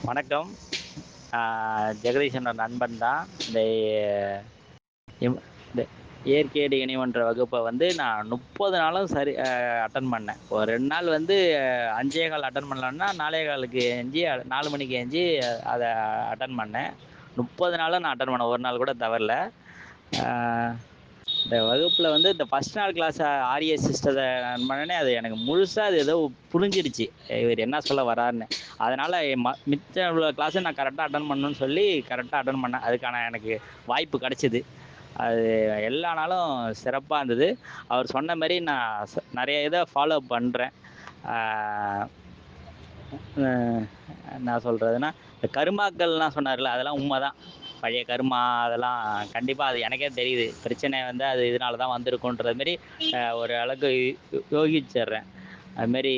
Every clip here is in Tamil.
வணக்கம். ஜெகதீஷனோட நண்பன் தான். இம் இந்த இயற்கையடி இணைவன்ற வகுப்ப வந்து நான் 30 நாளும் சரி அட்டெண்ட் பண்ணேன். ஒரு 2 நாள் வந்து 5:15 அட்டெண்ட் பண்ணலான்னா 4:15க்கு எஞ்சி 4 மணிக்கு எஞ்சி அத அட்டெண்ட் பண்ணேன். 30 நாளும் நான் அட்டெண்ட் பண்ணேன். ஒரு நாள் கூட தவறல. ஆ இந்த வகுப்புல வந்து இந்த ஃபர்ஸ்ட் நாள் கிளாஸ் ஆரிய சிஸ்டத்த நான் பண்ணனே, அது எனக்கு முழுசா அது ஏதோ புரிஞ்சிருச்சு. இவரு என்ன சொல்ல வராருன்னு. அதனால மிச்சம் உள்ள கிளாஸ நான் கரெக்ட்டா அட்டெண்ட் பண்ணணும்னு சொல்லி கரெக்ட்டா அட்டெண்ட் பண்ணேன். அதுக்கான எனக்கு வாய்ப்பு கிடைச்சது. அது எல்லா நாளும் சிறப்பா இருந்தது. அவர் சொன்ன மாரி நான் நெறைய இத ஃபாலோ பண்றேன். ஆ அ என்ன சொல்றதுன்னா, இந்த கருமாக்கள்லாம் சொன்னார்ல, அதெல்லாம் உண்மதான். பழைய கருமா அதெல்லாம் கண்டிப்பா அது எனக்கே தெரியுது. பிரச்சனை வந்து அது இதனால தான் வந்திருக்குன்ற மாரி ஒரு அளவுக்கு யோகிச்சிர்றேன். அதுமாரி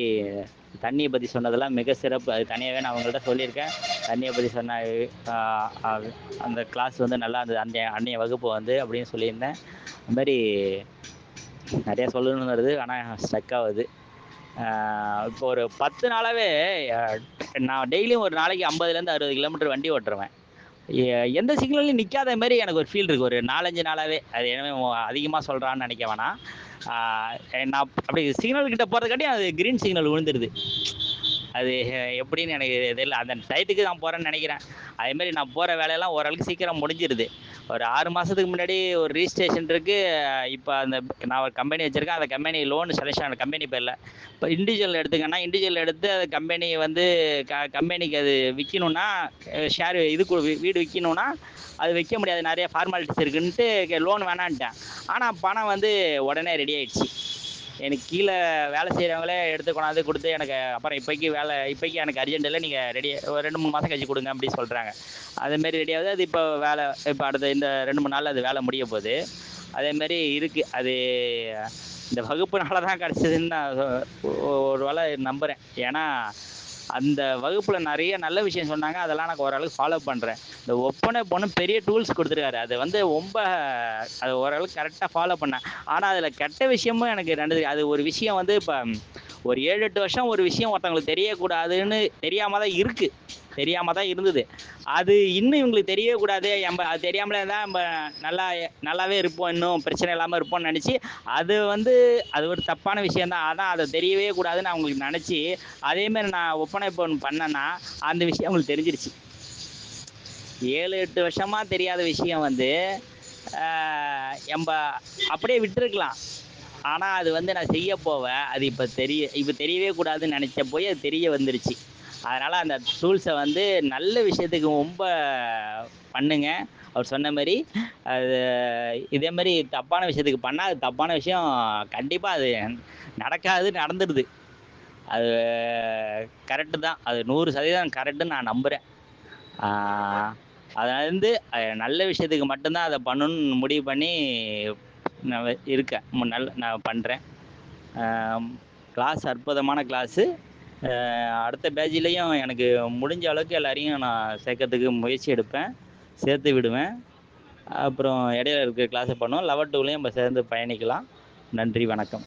தண்ணிய பத்தி சொன்னதெல்லாம் மிக சிறப்பு. அது தனியாவே நான் உங்கள்ட்ட சொல்லியிருக்கேன். தண்ணிய பத்தி சொன்ன அ அது அந்த கிளாஸ் வந்து நல்லா இருந்தது. அன்னைய வகுப்பு வந்து அப்படின்னு சொல்லியிருந்தேன். அதுமாரி நெறைய சொல்லணும்னு வருது. ஆனா ஸ்ட்ரக் ஆவுது. இப்போ ஒரு 10 நாளாவே அ நான் டெய்லியும் ஒரு நாளைக்கு 50லேருந்து 60 கிலோமீட்டர் வண்டி ஓட்டுருவேன். எந்த சிக்னல்லயும் நிக்காத மாரி எனக்கு ஒரு ஃபீல் இருக்கு. ஒரு 4, 5 நாளாவே. அது என்னமோ அதிகமா சொல்றான்னு நெனைக்க வேணாம். ஆ நான் அப்படி சிக்னல் கிட்ட போறதுக்காட்டியும் அது கிரீன் சிக்னல் விழுந்துருது. அது எப்படின்னு எனக்கு தெரியல. அந்த டயத்துக்கு நான் போறேன்னு நெனைக்கிறேன். அதேமாரி நான் போற வேலையெல்லாம் ஓரளவுக்கு சீக்கிரம் முடிஞ்சிருது. ஒரு 6 மாசத்துக்கு முன்னாடி ஒரு ரிஜிஸ்ட்ரேஷன் இருக்கு. இப்ப நான் ஒரு கம்பெனி வச்சிருக்கேன். அந்த கம்பெனி லோன் செலக்ஷன் ஆன கம்பெனி பேர்ல. இப்ப இண்டிவிஜுவல் எடுத்துக்கன்னா, இண்டிவிஜுவல் எடுத்து அது கம்பெனி வந்து கம்பெனிக்கு அது விக்கணும்னா, ஷேர் வீடு விக்கணும்னா, அது விக்க முடியாது. நெறைய ஃபார்மாலிட்டீஸ் இருக்குன்ட்டு லோன் வேணான்ட்டேன். ஆனா பணம் வந்து உடனே ரெடி ஆயிடுச்சு. எனக்கு கீழ வேலை செய்றவங்களே எடுத்து கொண்டாந்து குடுத்து, எனக்கு அப்புறம் இப்பைக்கு எனக்கு அர்ஜென்ட் இல்ல. நீங்க ஒரு 2, 3 மாசம் கழிச்சு குடுங்க அப்டி சொல்றாங்க. அதேமாரி ரெடி ஆகுது. அது இப்ப அடுத்த இந்த 2, 3 நாள்ல அது வேலை முடிய போது. அதேமாரி இருக்கு. அது இந்த வகுப்புனால தான் கிடைச்சதுன்னு நான் ஒரு வேள நம்புறேன். ஏன்னா, அந்த வகுப்புல நெறைய நல்ல விஷயம் சொன்னாங்க. அதெல்லாம் நான் ஓரளவுக்கு ஃபாலோ பண்றேன். இந்த ஒப்பனை பொண்ணு பெரிய டூல்ஸ் குடுத்துருக்காரு. அது வந்து ரொம்ப அது ஓரளவுக்கு கரெக்ட்டா ஃபாலோ பண்ணேன். ஆனா, அதுல கெட்ட விஷயமும் எனக்கு நடந்தது. அது ஒரு விஷயம் வந்து இப்ப ஒரு 7, 8 வருஷம் ஒரு விஷயம் ஒருத்தவங்களுக்கு தெரியக்கூடாதுன்னு தெரியாம தான் இருக்கு. தெரியாம தான் இருந்தது. அது இன்னும் இவங்களுக்கு தெரியவே கூடாது. அது தெரியாமலே இருந்தா நல்லாவே இருப்போம். இன்னும் பிரச்சனை இல்லாம இருப்போம்னு நெனச்சு, அது வந்து அது ஒரு தப்பான விஷயம் தான். ஆனா, அத தெரியவே கூடாதுன்னு அவங்களுக்கு நெனச்சு, அதே மாரி நான் ஒப்பனை பொண்ணு பண்ணேன்னா, அந்த விஷயம் அவங்களுக்கு தெரிஞ்சிருச்சு. 7, 8 வருஷமா தெரியாத விஷயம் வந்து, ஆ எம்ப அப்படியே விட்டுருக்கலாம். ஆனா, அது வந்து நான் செய்ய போவேன். அது இப்ப தெரியவே கூடாதுன்னு நெனைச்ச போய் அது தெரிய வந்துருச்சு. அதனால அந்த டூல்ஸ வந்து நல்ல விஷயத்துக்கு ரொம்ப பண்ணுங்க. அவர் சொன்ன மாரி. அது இதே மாரி தப்பான விஷயத்துக்கு பண்ணா, அது தப்பான விஷயம் கண்டிப்பா அது நடக்காது, நடந்துடுது. அது கரெக்ட்டு தான். அது 100% கரெக்ட்டுன்னு நான் நம்புறேன். ஆ அத வந்து நல்ல விஷயத்துக்கு மட்டும் தான் அத பண்ணணும்னு முடிவு பண்ணி நான் இருக்கேன். நான் பண்றேன். ஆம், கிளாஸ் அற்புதமான கிளாஸு. அடுத்த பேட்ச்லயும் எனக்கு முடிஞ்ச அளவுக்கு எல்லாரையும் நான் சேர்க்கறதுக்கு முயற்சி எடுப்பேன். சேர்த்து விடுவேன். அப்புறம் இடையில இருக்க கிளாஸ பண்ணுவோம். லெவல் 2லயும் நம்ம சேர்ந்து பயணிக்கலாம். நன்றி, வணக்கம்.